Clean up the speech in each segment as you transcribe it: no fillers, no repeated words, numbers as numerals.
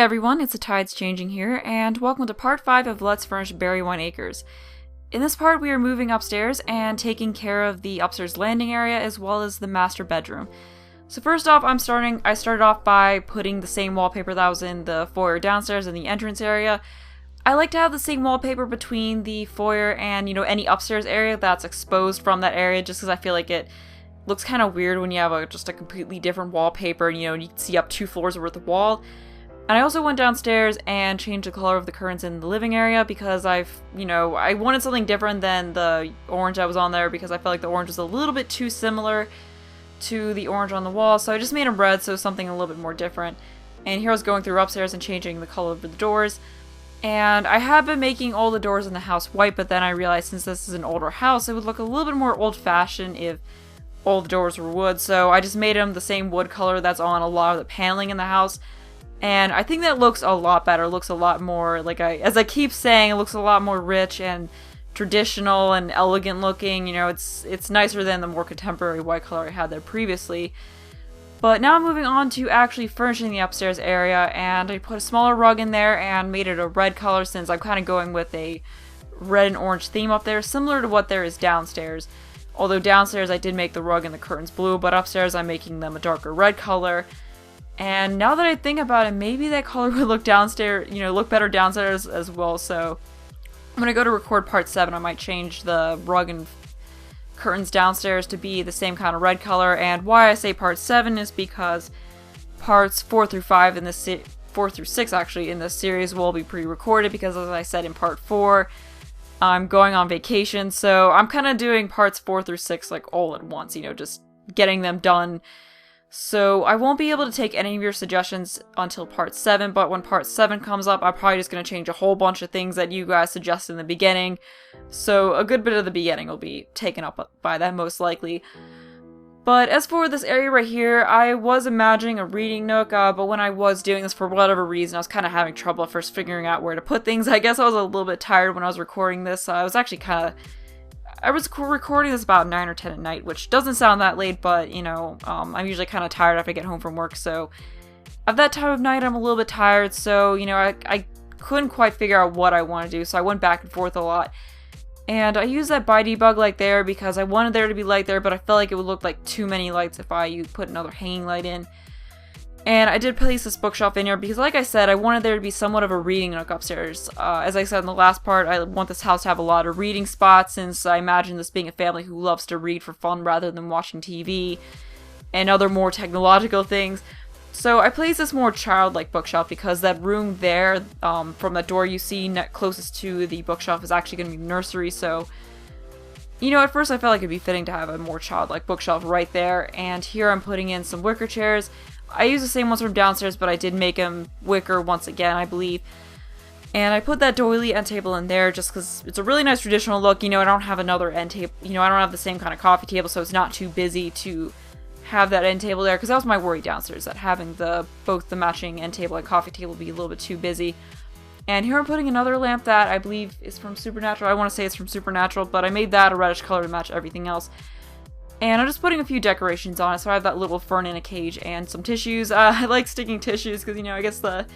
everyone, it's the Tides Changing here, and welcome to part 5 of Let's Furnish Berrywine Acres. In this part, we are moving upstairs and taking care of the upstairs landing area as well as the master bedroom. So first off, I started off by putting the same wallpaper that was in the foyer downstairs in the entrance area. I like to have the same wallpaper between the foyer and, any upstairs area that's exposed from that area, just because I feel like it looks kind of weird when you have just a completely different wallpaper and, you can see up 2 floors worth of wall. And I also went downstairs and changed the color of the curtains in the living area because I wanted something different than the orange that was on there because I felt like the orange was a little bit too similar to the orange on the wall. So I just made them red, so something a little bit more different. And here I was going through upstairs and changing the color of the doors. And I have been making all the doors in the house white, but then I realized since this is an older house, it would look a little bit more old-fashioned if all the doors were wood. So I just made them the same wood color that's on a lot of the paneling in the house. And I think that looks a lot better. It looks a lot more, as I keep saying, it looks a lot more rich and traditional and elegant looking. It's nicer than the more contemporary white color I had there previously. But now I'm moving on to actually furnishing the upstairs area, and I put a smaller rug in there and made it a red color since I'm kind of going with a red and orange theme up there, similar to what there is downstairs. Although downstairs I did make the rug and the curtains blue, but upstairs I'm making them a darker red color. And now that I think about it, maybe that color would look downstairs, look better downstairs as well. So when I go to record part 7, I might change the rug and curtains downstairs to be the same kind of red color. And why I say part 7 is because parts 4 through 5 in this 4 through 6 actually in this series will be pre-recorded because, as I said in part 4, I'm going on vacation. So I'm kind of doing parts 4 through 6 all at once, just getting them done. So I won't be able to take any of your suggestions until part 7, but when part 7 comes up, I'm probably just going to change a whole bunch of things that you guys suggested in the beginning. So a good bit of the beginning will be taken up by that most likely. But as for this area right here, I was imagining a reading nook, but when I was doing this for whatever reason, I was kind of having trouble at first figuring out where to put things. I guess I was a little bit tired when I was recording this. I was recording this about 9 or 10 at night, which doesn't sound that late, but, I'm usually kind of tired after I get home from work, so at that time of night, I'm a little bit tired, so, I couldn't quite figure out what I want to do, so I went back and forth a lot, and I used that by debug light there because I wanted there to be light there, but I felt like it would look like too many lights if I put another hanging light in. And I did place this bookshelf in here because, like I said, I wanted there to be somewhat of a reading nook upstairs. As I said in the last part, I want this house to have a lot of reading spots since I imagine this being a family who loves to read for fun rather than watching TV and other more technological things. So I placed this more childlike bookshelf because that room there, from the door you see closest to the bookshelf, is actually going to be nursery. So, at first I felt like it'd be fitting to have a more childlike bookshelf right there. And here I'm putting in some wicker chairs. I use the same ones from downstairs, but I did make them wicker once again, I believe. And I put that doily end table in there just because it's a really nice traditional look. I don't have another end table. I don't have the same kind of coffee table, so it's not too busy to have that end table there. Because that was my worry downstairs, that having both the matching end table and coffee table would be a little bit too busy. And here I'm putting another lamp that I believe is from Supernatural. I want to say it's from Supernatural, but I made that a reddish color to match everything else. And I'm just putting a few decorations on it, so I have that little fern in a cage and some tissues. I like sticking tissues because, I guess the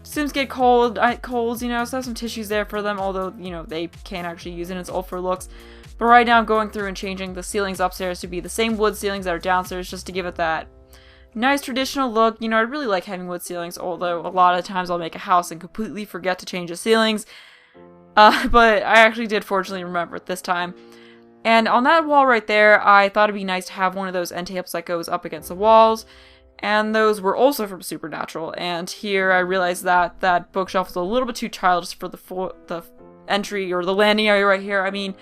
Sims get colds, so I have some tissues there for them, although, they can't actually use it, it's all for looks. But right now I'm going through and changing the ceilings upstairs to be the same wood ceilings that are downstairs, just to give it that nice traditional look. I really like having wood ceilings, although a lot of times I'll make a house and completely forget to change the ceilings. But I actually did fortunately remember it this time. And on that wall right there, I thought it'd be nice to have one of those end tables that goes up against the walls. And those were also from Supernatural. And here I realized that that bookshelf was a little bit too childish for the entry or the landing area right here. I mean,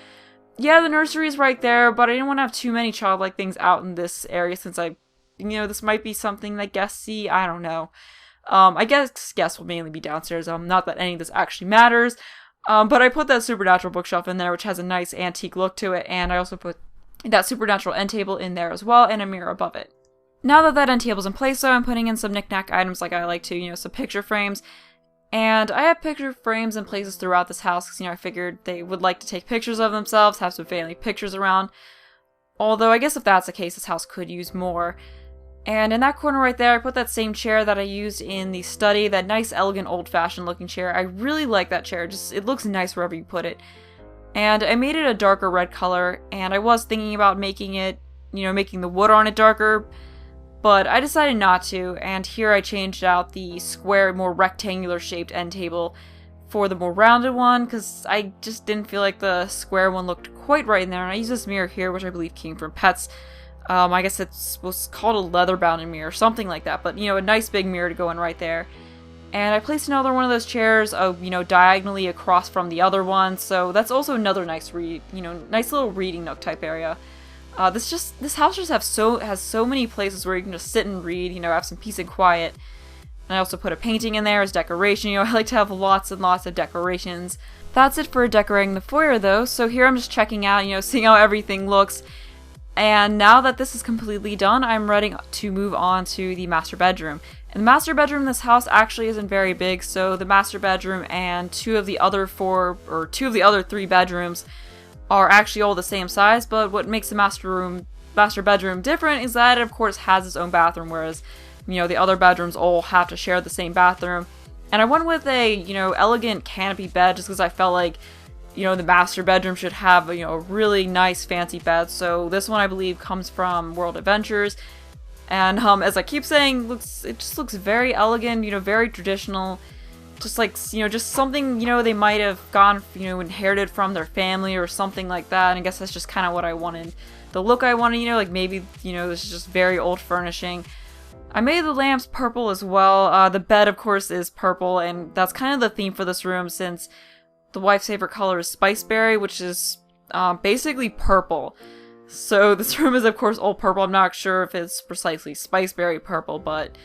yeah, the nursery is right there, but I didn't want to have too many childlike things out in this area since this might be something that guests see. I don't know. I guess guests will mainly be downstairs. Not that any of this actually matters. But I put that Supernatural bookshelf in there, which has a nice antique look to it, and I also put that Supernatural end table in there as well, and a mirror above it. Now that that end table's in place, though, I'm putting in some knick-knack items like I like to, some picture frames. And I have picture frames in places throughout this house, because, I figured they would like to take pictures of themselves, have some family pictures around. Although, I guess if that's the case, this house could use more. And in that corner right there, I put that same chair that I used in the study, that nice, elegant, old-fashioned looking chair. I really like that chair, just it looks nice wherever you put it. And I made it a darker red color, and I was thinking about making it, making the wood on it darker, but I decided not to, and here I changed out the square, more rectangular shaped end table for the more rounded one, because I just didn't feel like the square one looked quite right in there, and I used this mirror here, which I believe came from Pets. I guess it was called a leather-bound mirror, something like that, but, a nice big mirror to go in right there. And I placed another one of those chairs, diagonally across from the other one, so that's also another nice nice little reading nook type area. This house just has so many places where you can just sit and read, have some peace and quiet. And I also put a painting in there as decoration. I like to have lots and lots of decorations. That's it for decorating the foyer though, so here I'm just checking out, seeing how everything looks. And now that this is completely done, I'm ready to move on to the master bedroom. And the master bedroom in this house actually isn't very big, so the master bedroom and two of the other three bedrooms are actually all the same size, but what makes the master bedroom different is that it of course has its own bathroom, whereas, the other bedrooms all have to share the same bathroom. And I went with a, elegant canopy bed just because I felt like, the master bedroom should have, a really nice fancy bed. So this one I believe comes from World Adventures. And as I keep saying, it just looks very elegant, very traditional. Just like, just something, they might have inherited from their family or something like that. And I guess that's just kind of what I wanted. The look I wanted, like maybe, this is just very old furnishing. I made the lamps purple as well. The bed, of course, is purple, and that's kind of the theme for this room since the wife's favorite color is spiceberry, which is basically purple. So this room is, of course, all purple. I'm not sure if it's precisely spiceberry purple, but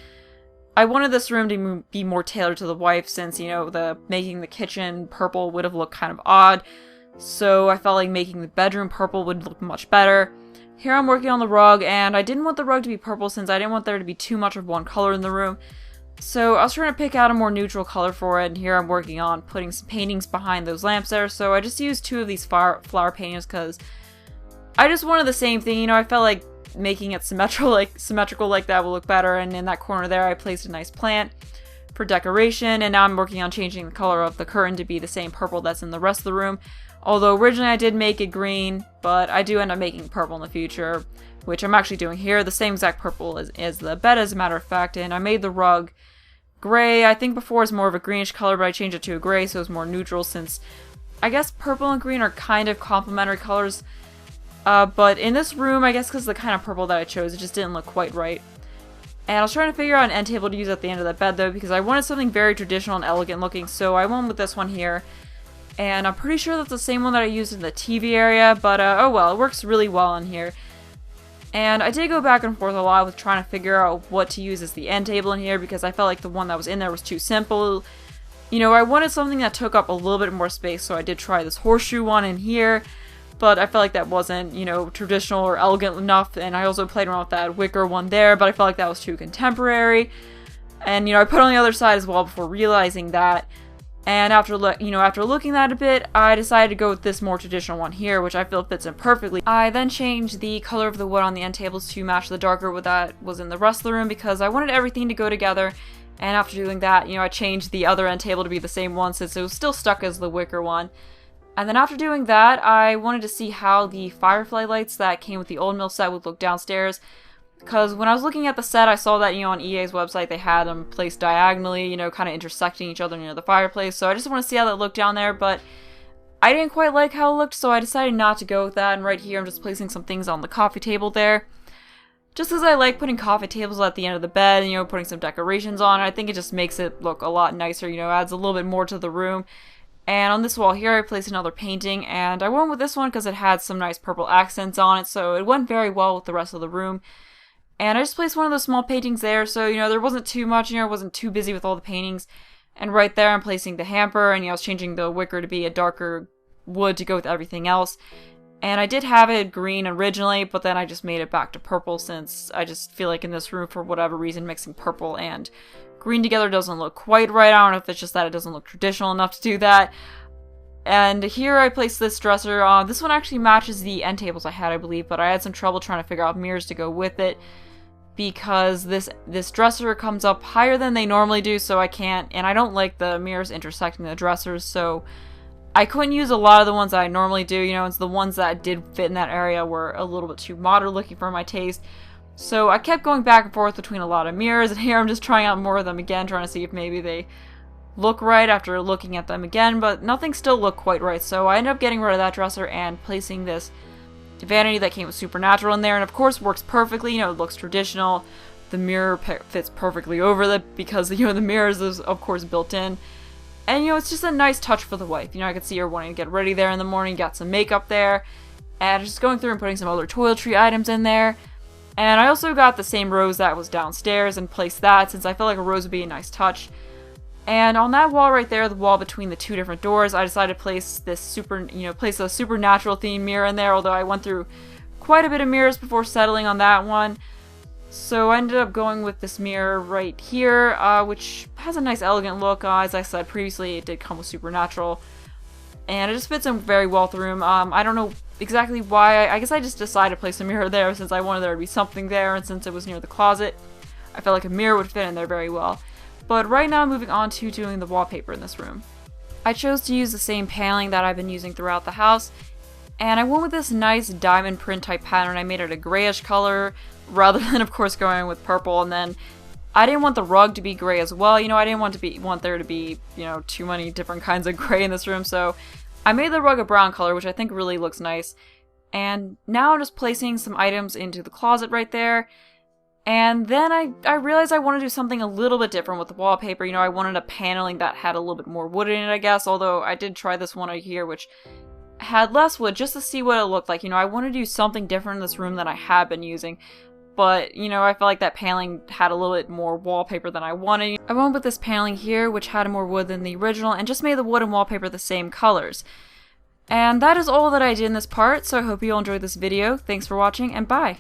I wanted this room to be more tailored to the wife since, making the kitchen purple would have looked kind of odd. So I felt like making the bedroom purple would look much better. Here I'm working on the rug, and I didn't want the rug to be purple since I didn't want there to be too much of one color in the room. So I was trying to pick out a more neutral color for it, and here I'm working on putting some paintings behind those lamps there. So I just used two of these flower paintings because I just wanted the same thing. I felt like making it symmetrical like that will look better. And in that corner there, I placed a nice plant for decoration, and now I'm working on changing the color of the curtain to be the same purple that's in the rest of the room. Although originally I did make it green, but I do end up making purple in the future, which I'm actually doing here, the same exact purple as the bed as a matter of fact, and I made the rug gray. I think before it was more of a greenish color, but I changed it to a gray so it was more neutral since I guess purple and green are kind of complementary colors. But in this room, I guess because the kind of purple that I chose, it just didn't look quite right. And I was trying to figure out an end table to use at the end of the bed though, because I wanted something very traditional and elegant looking, so I went with this one here. And I'm pretty sure that's the same one that I used in the TV area, but oh well, it works really well in here. And I did go back and forth a lot with trying to figure out what to use as the end table in here, because I felt like the one that was in there was too simple. I wanted something that took up a little bit more space, so I did try this horseshoe one in here, but I felt like that wasn't, traditional or elegant enough, and I also played around with that wicker one there, but I felt like that was too contemporary. And, I put it on the other side as well before realizing that. And after looking at it a bit, I decided to go with this more traditional one here, which I feel fits in perfectly. I then changed the color of the wood on the end tables to match the darker wood that was in the rest of the room because I wanted everything to go together. And after doing that, I changed the other end table to be the same one since it was still stuck as the wicker one. And then after doing that, I wanted to see how the firefly lights that came with the old mill set would look downstairs. Because when I was looking at the set, I saw that, on EA's website, they had them placed diagonally, kind of intersecting each other near the fireplace. So I just want to see how that looked down there, but I didn't quite like how it looked, so I decided not to go with that. And right here, I'm just placing some things on the coffee table there. Just because I like putting coffee tables at the end of the bed and, putting some decorations on it. I think it just makes it look a lot nicer, adds a little bit more to the room. And on this wall here, I placed another painting, and I went with this one because it had some nice purple accents on it, so it went very well with the rest of the room. And I just placed one of those small paintings there, so, there wasn't too much, I wasn't too busy with all the paintings. And right there, I'm placing the hamper, and, I was changing the wicker to be a darker wood to go with everything else. And I did have it green originally, but then I just made it back to purple since I just feel like in this room, for whatever reason, mixing purple and green together doesn't look quite right. I don't know if it's just that it doesn't look traditional enough to do that. And here I placed this dresser. This one actually matches the end tables I had, I believe, but I had some trouble trying to figure out mirrors to go with it. because this dresser comes up higher than they normally do, so I can't, and I don't like the mirrors intersecting the dressers, so I couldn't use a lot of the ones that I normally do. You know, it's the ones that did fit in that area were a little bit too modern looking for my taste. So I kept going back and forth between a lot of mirrors, and here I'm just trying out more of them again, trying to see if maybe they look right after looking at them again, but nothing still looked quite right, so I ended up getting rid of that dresser and placing this vanity that came with Supernatural in there, and of course works perfectly. You know, it looks traditional. The mirror fits perfectly over it because, you know, the mirrors is of course built in. And, you know, it's just a nice touch for the wife. You know, I could see her wanting to get ready there in the morning, got some makeup there, and just going through and putting some other toiletry items in there. And I also got the same rose that was downstairs and placed that, since I felt like a rose would be a nice touch. And on that wall right there, the wall between the two different doors, I decided to place this place a Supernatural themed mirror in there, although I went through quite a bit of mirrors before settling on that one. So I ended up going with this mirror right here, which has a nice elegant look. As I said previously, it did come with Supernatural, and it just fits in very well with the room. I don't know exactly why. I guess I just decided to place a mirror there since I wanted there to be something there, and since it was near the closet, I felt like a mirror would fit in there very well. But right now, moving on to doing the wallpaper in this room. I chose to use the same paneling that I've been using throughout the house, and I went with this nice diamond print type pattern. I made it a grayish color, rather than of course going with purple, and then I didn't want the rug to be gray as well. You know, I didn't want there to be, you know, too many different kinds of gray in this room, so I made the rug a brown color, which I think really looks nice. And now I'm just placing some items into the closet right there. And then I realized I want to do something a little bit different with the wallpaper. You know, I wanted a paneling that had a little bit more wood in it, I guess, although I did try this one right here, which had less wood, just to see what it looked like. You know, I want to do something different in this room than I have been using, but, you know, I felt like that paneling had a little bit more wallpaper than I wanted. I went with this paneling here, which had more wood than the original, and just made the wood and wallpaper the same colors. And that is all that I did in this part, so I hope you all enjoyed this video. Thanks for watching, and bye!